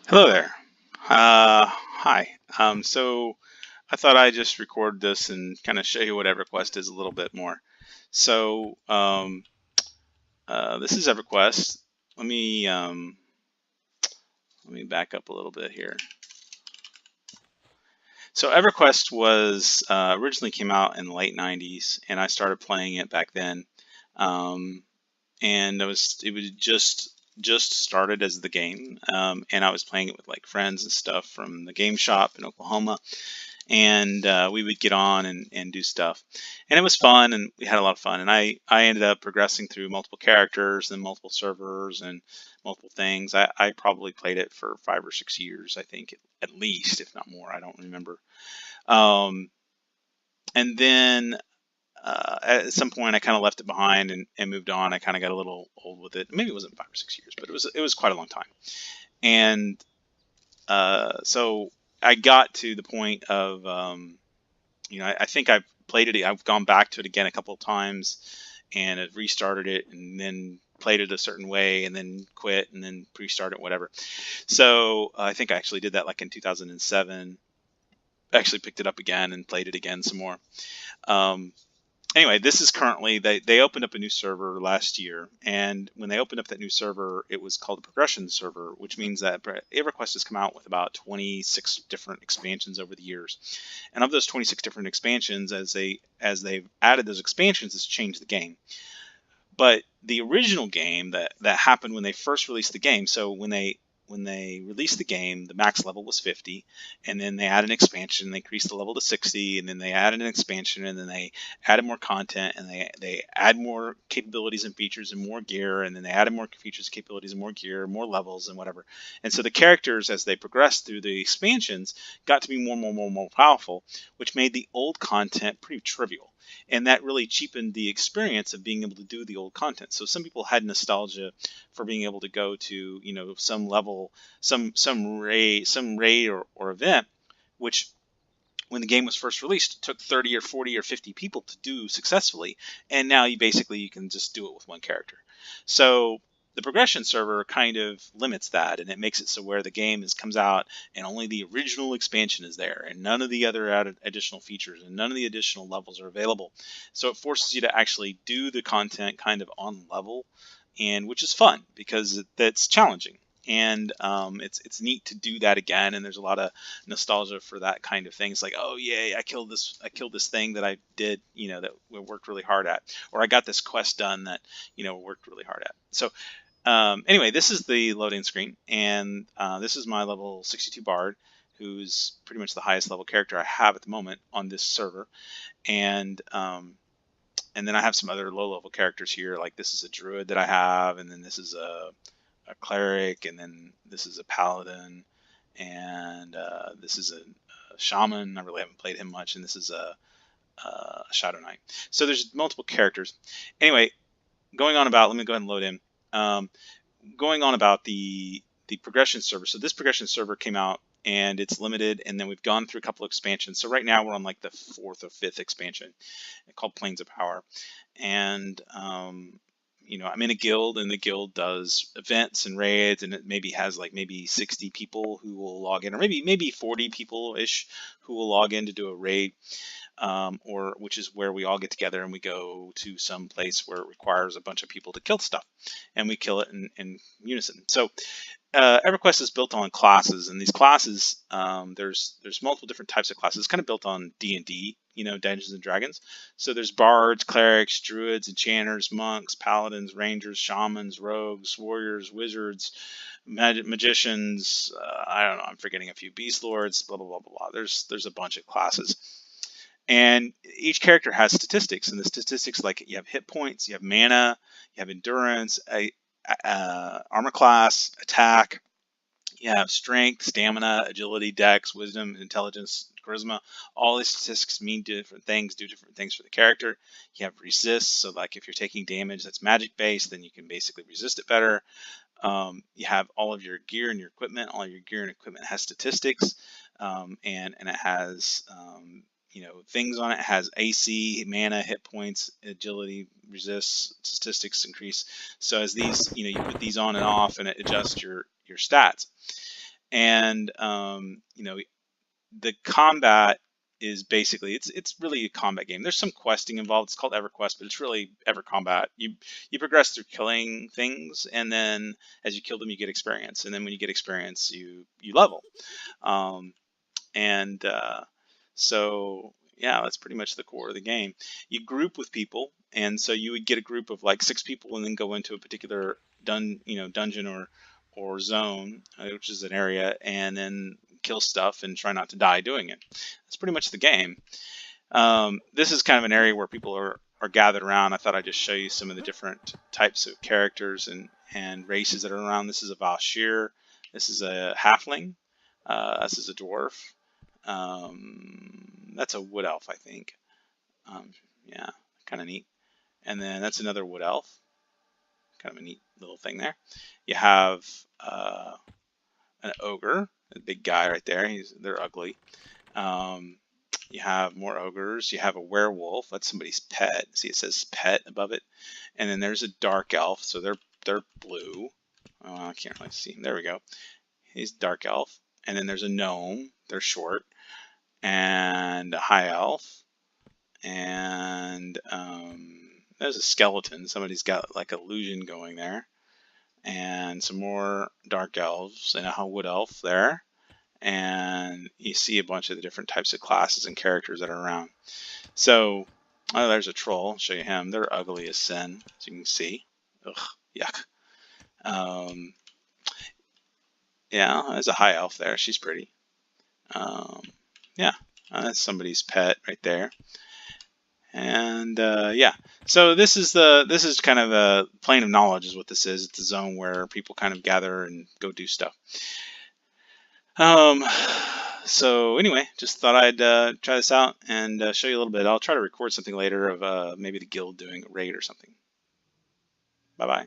Hello there. Hi. So I thought I'd just record this and kind of show you what EverQuest is a little bit more. So this is EverQuest. Let me um, let me back up a little bit here. So EverQuest was originally came out in the late '90s, and I started playing it back then. Um, and it was just started as the game, and I was playing it with like friends and stuff from the game shop in Oklahoma. And we would get on and do stuff, and it was fun, and we had a lot of fun. And I ended up progressing through multiple characters and multiple servers and multiple things. I probably played it for 5 or 6 years, I think, at least, if not more. I don't remember. um, and then at some point I kind of left it behind and moved on. I kind of got a little old with it. Maybe it wasn't 5 or 6 years, but it was quite a long time. And so I got to the point of I think I've played it. I've gone back to it again a couple of times, and have restarted it, and then played it a certain way, and then quit, and then restart it, whatever. So I think I actually did that like in 2007. Actually picked it up again and played it again some more. Um, anyway, this is currently they opened up a new server last year, and when they opened up that new server, it was called the progression server, which means that EverQuest has come out with about 26 different expansions over the years. And of those 26 different expansions, as they've added those expansions, it's changed the game. But the original game that happened when they first released the game, so when they released the game, the max level was 50, and then they added an expansion, they increased the level to 60, and then they added an expansion, and then they added more content, and they add more capabilities and features and more gear, and then they added more features, capabilities, and more gear, more levels, and whatever. And so the characters, as they progressed through the expansions, got to be more powerful, which made the old content pretty trivial. And that really cheapened the experience of being able to do the old content. So some people had nostalgia for being able to go to some level, some raid or event, which when the game was first released took 30 or 40 or 50 people to do successfully, and now you can just do it with one character. So the progression server kind of limits that, and it makes it so where the game comes out and only the original expansion is there, and none of the other added additional features and none of the additional levels are available. So it forces you to actually do the content kind of on level, and which is fun because that's challenging. And it's neat to do that again, and there's a lot of nostalgia for that kind of thing. It's like, oh yay, I killed this thing that I did, that we worked really hard at, or I got this quest done that worked really hard at. So anyway, this is the loading screen, and this is my level 62 bard, who's pretty much the highest level character I have at the moment on this server. And then I have some other low level characters here, like this is a druid that I have, and then this is a cleric, and then this is a paladin, and this is a shaman. I really haven't played him much, and this is a shadow knight. So there's multiple characters. Anyway, going on about, let me go ahead and load in. Um, Going on about the progression server. So this progression server came out, and it's limited, and then we've gone through a couple of expansions. So right now we're on like the fourth or fifth expansion called Plains of Power. And I'm in a guild, and the guild does events and raids, and it maybe has like maybe 60 people who will log in, or maybe 40 people ish who will log in to do a raid, or which is where we all get together and we go to some place where it requires a bunch of people to kill stuff, and we kill it in unison. So EverQuest is built on classes, and these classes, there's multiple different types of classes. It's kind of built on D&D, Dungeons and Dragons. So there's bards, clerics, druids, enchanters, monks, paladins, rangers, shamans, rogues, warriors, wizards, magicians. I don't know, I'm forgetting a few, beast lords, blah blah blah blah blah. There's a bunch of classes, and each character has statistics, and the statistics, like, you have hit points, you have mana, you have endurance, armor class, attack, you have strength, stamina, agility, dex, wisdom, intelligence, charisma. All these statistics mean different things, do different things for the character. You have resist, so like if you're taking damage that's magic based, then you can basically resist it better. You have all of your gear and your equipment. All your gear and equipment has statistics, and it has things on it. It has AC, mana, hit points, agility, resist, statistics increase. So as these, you put these on and off, and it adjusts your stats. And you know, the combat is basically it's really a combat game. There's some questing involved. It's called EverQuest, but it's really EverCombat. You progress through killing things, and then as you kill them, you get experience, and then when you get experience, you level. Um, and so yeah, that's pretty much the core of the game. You group with people, and so you would get a group of like 6 people, and then go into a particular dungeon or zone, which is an area, and then kill stuff and try not to die doing it. That's pretty much the game. This is kind of an area where people are gathered around. I thought I'd just show you some of the different types of characters and races that are around. This is a Valshir. This is a halfling. This is a dwarf. That's a wood elf, I think. Yeah, kind of neat. And then that's another wood elf. Kind of a neat little thing there. You have an ogre, a big guy right there. They're ugly. You have more ogres. You have a werewolf. That's somebody's pet. See, it says pet above it. And then there's a dark elf. So they're blue. Oh, I can't really see him. There we go. He's dark elf. And then there's a gnome. They're short. And a high elf. And there's a skeleton. Somebody's got like illusion going there. And some more dark elves and a wood elf there. And you see a bunch of the different types of classes and characters that are around. So, oh, there's a troll. I'll show you him. They're ugly as sin, as you can see. Ugh, yuck. Yeah, there's a high elf there. She's pretty. Yeah, that's somebody's pet right there. And yeah, so this is kind of a plane of knowledge is what this is. It's a zone where people kind of gather and go do stuff. So anyway, just thought I'd try this out and show you a little bit. I'll try to record something later of maybe the guild doing a raid or something. Bye bye.